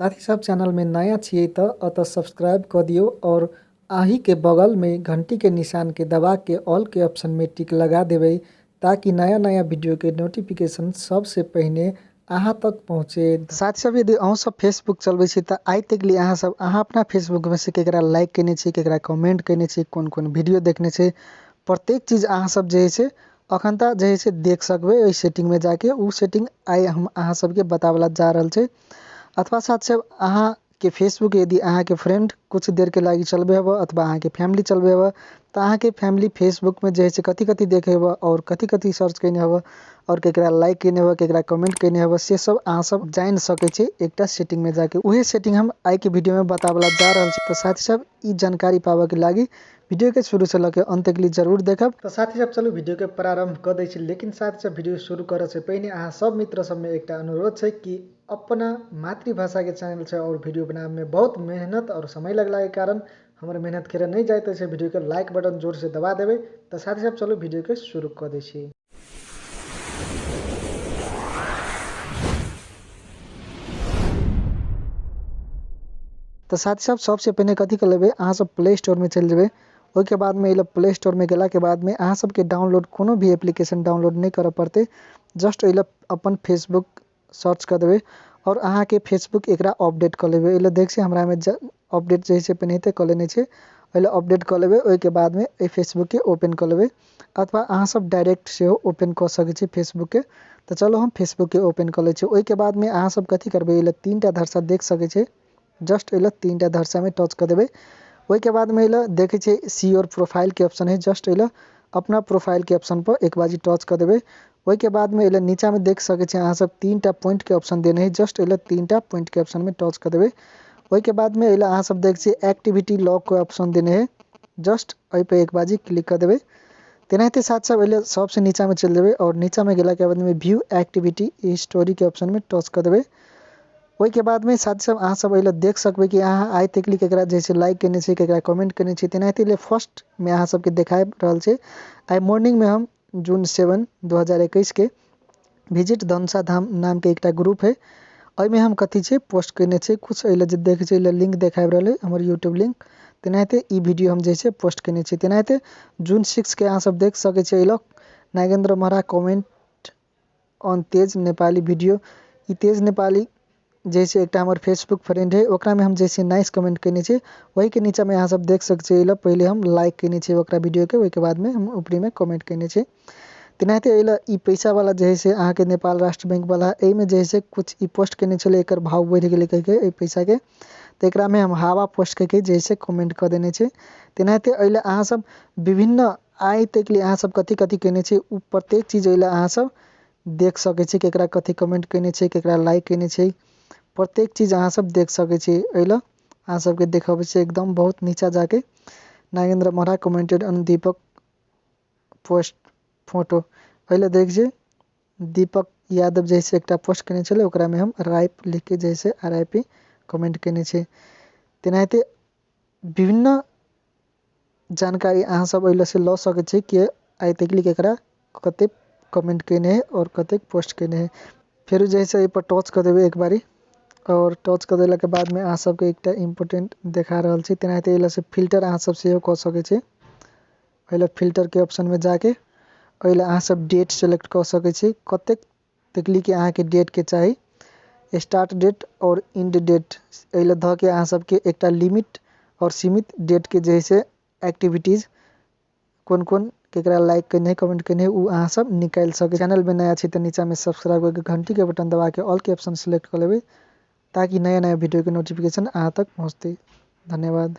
साथ ही सब चैनल में नया छिए तो अत सब्सक्राइब कर दियो और आही के बगल में घंटी के निशान के दबा के ऑल के ऑप्शन में टिक लगा देवे ताकि नया नया वीडियो के नोटिफिकेशन सबसे पहले अहाँ तक पहुँचे। साथ ही सब यदि अहूँ सब फेसबुक चलबे छी तो आइ तक लिए अहाँ सब अहाँ अपना फेसबुक में से केकरा लाइक करने छी, केकरा कमेंट करने छी, कौन कौन वीडियो देखने छी, प्रत्येक चीज अहाँ सब जे है अखनता जे है देख सकबे। ओई सेटिंग में जाके उ सेटिंग आइ हम अहाँ सबके बतावला जा रहल छै। अथवा साथ सब अहाँ के फेसबुक यदि अहाँ के फ्रेंड कुछ देर के लागी चलबे हब अथवा अहाँ के फैमिली चलबे हब तो अहाँ के फैमिली फेसबुक में जे है कथी कथी देखे हब और कथी कथी सर्च करने हब और केकरा लाइक करने हब केकरा कमेंट करने हब से सब अहाँ सब जान सके छी एकटा सेटिंग में जाके। उहे सेटिंग हम आई के वीडियो में बतावला जा रहल छी। तो साथ सब ई जानकारी पावे के लागी वीडियो के शुरू से लेके अंत तक जरूर देखब। तो साथी सब चलू वीडियो के प्रारंभ कर दै छी। लेकिन साथ सब वीडियो शुरू करे से पहले अहाँ सब मित्र सब में एक अनुरोध है कि अपना मातृभाषा के चैनल से और वीडियो बनाने में बहुत मेहनत और समय लगला के कारण हमारे मेहनत खेर नहीं जाए तो वीडियो के लाइक बटन जोर से दबा देवे। तो साथी सब चलो वीडियो के शुरू कर दै छी। तो साथ सब सबसे पहले कथी कर लेबे अहाँ सब प्ले स्टोर में चल जेबे। ओके बाद में प्ले स्टोर में गेला के बाद में अहाँ सबके डाउनलोड कोनो भी एप्लीकेशन डाउनलोड नहीं करे पड़ते। जस्ट अपन फेसबुक सर्च कर देवे और अहाँ के फेसबुक एकरा अपडेट कर लेबे। एले देख से हमरा में अपडेट जैसे पहले कर लेने छे एले अपडेट कर लेबे। ओई के बाद में ए फेसबुक के ओपन कर लेबे अथवा अहाँ सब डायरेक्ट से ओपन कर सके छी फेसबुक के। तो चलो हम फेसबुक के ओपन कर ले छी। ओई के बाद में अहाँ सब कथी करबे एले तीनटा धरसा देख सके छी। जस्ट एले तीनटा धरसा में टच कर देबे। ओई के बाद में एले देखे छी सी योर प्रोफाइल के ऑप्शन है। जस्ट एले अपना प्रोफाइल के ऑप्शन पर एक बाजी टच कर देबे। ओई के बाद में एले नीचा में देख सके छी अहाँ सब तीनटा पॉइंट के ऑप्शन देने है। जस्ट एले तीनटा पॉइंट के ऑप्शन में टच कर देबे। ओई के बाद में एले अहाँ सब देख छी एक्टिविटी लॉक के ऑप्शन देने है। जस्ट ओई पे एक बाजी क्लिक कर देबे। तेनाहिते साथ सब एले सबसे नीचा में चल देबे और नीचा में गेला के बाद में व्यू एक्टिविटी स्टोरी के ऑप्शन में टच कर देबे। ओई के बाद में साथ सब अहाँ सब एले देख सकबे कि अहाँ आइ तक ली केकरा जैसे लाइक करने छी, केकरा कमेंट करने छी। तेनाहिते एले फर्स्ट में अहाँ सबके देखाय रहल छे। आई मॉर्निंग में हम जून 7 2021 के विजिट धनुषा धाम नाम के एक ग्रुप है। ओई में हम कथी छे पोस्ट करने छे कुछ एले जे देखे छे एले लिंक देखाय रहले हमर यूट्यूब लिंक। तेनाहिते ई वीडियो हम जैसे पोस्ट करने छे। तेनाहिते जून 6 के अहाँ सब देख सके छे एले Nagendra Mahara comment on Tej Nepali video. ई तेज नेपाली जैसे एक हमारे फेसबुक फ्रेंड है ओकरा में हम जैसे नाइस कमेंट करने छे वही के नीचे में अहाँ सब देख सकते छे। पहले हम लाइक करने छे ओकरा वीडियो के ओई के बाद में हम ऊपरी में कमेंट करने छे। तेनाहिते एला ई पैसा वाला जैसे अहाँ के नेपाल राष्ट्र बैंक वाला एई में जैसे कुछ ई पोस्ट करने छले एकर भाव बढ़ गेले कह के ए पैसा के। तो एकरा में हम हावा पोस्ट करके जैसे कमेंट कर देने छे। तेनाहिते एले अहाँ सब विभिन्न आइ तक लिए अहाँ सब कथी कथी करने छे उ प्रत्येक चीज एले अहाँ सब देख सके छे। केकरा कथी कमेंट करने छे, केकरा लाइक करने छे, प्रत्येक चीज अहाँ सब देख सके छी। एला अहाँ सबके देखाबे से एकदम बहुत नीचा जाके Nagendra Mahara commented on Deepak post photo. एला देख जे दीपक यादव जैसे एकटा पोस्ट करने छले ओकरा में हम राइप लिख के जैसे आरआईपी कमेंट करने छे। तेनाहिते विभिन्न जानकारी अहाँ सब एला से ल सके छी कि आइ तक ली केकरा कते कमेंट करने है और कते पोस्ट करने है। फिर जैसे ए पर टच कर देबे एक बारी और टच कर देला के बाद में अहाँ सबके एकटा इम्पोर्टेंट देखा रहल छी। तेनाहिते एला से फिल्टर अहाँ सब सेव कर सके छी। एला फिल्टर के ऑप्शन में जाके एला अहाँ सब डेट सेलेक्ट कर सके छी कतेक तकली के अहाँ के डेट के चाही स्टार्ट डेट और एंड डेट। एला ध के अहाँ सबके एकटा लिमिट और सीमित डेट के जैसे एक्टिविटीज कौन कौन केकरा लाइक करने कमेंट करने उ अहाँ सब निकाल सके। चैनल में नया छी तो नीचा में सब्सक्राइब करके घंटी के बटन दबा के ऑल के ऑप्शन सेलेक्ट कर लेबे ताकि नया नया वीडियो के नोटिफिकेशन अहाँ तक पहुँचते। धन्यवाद।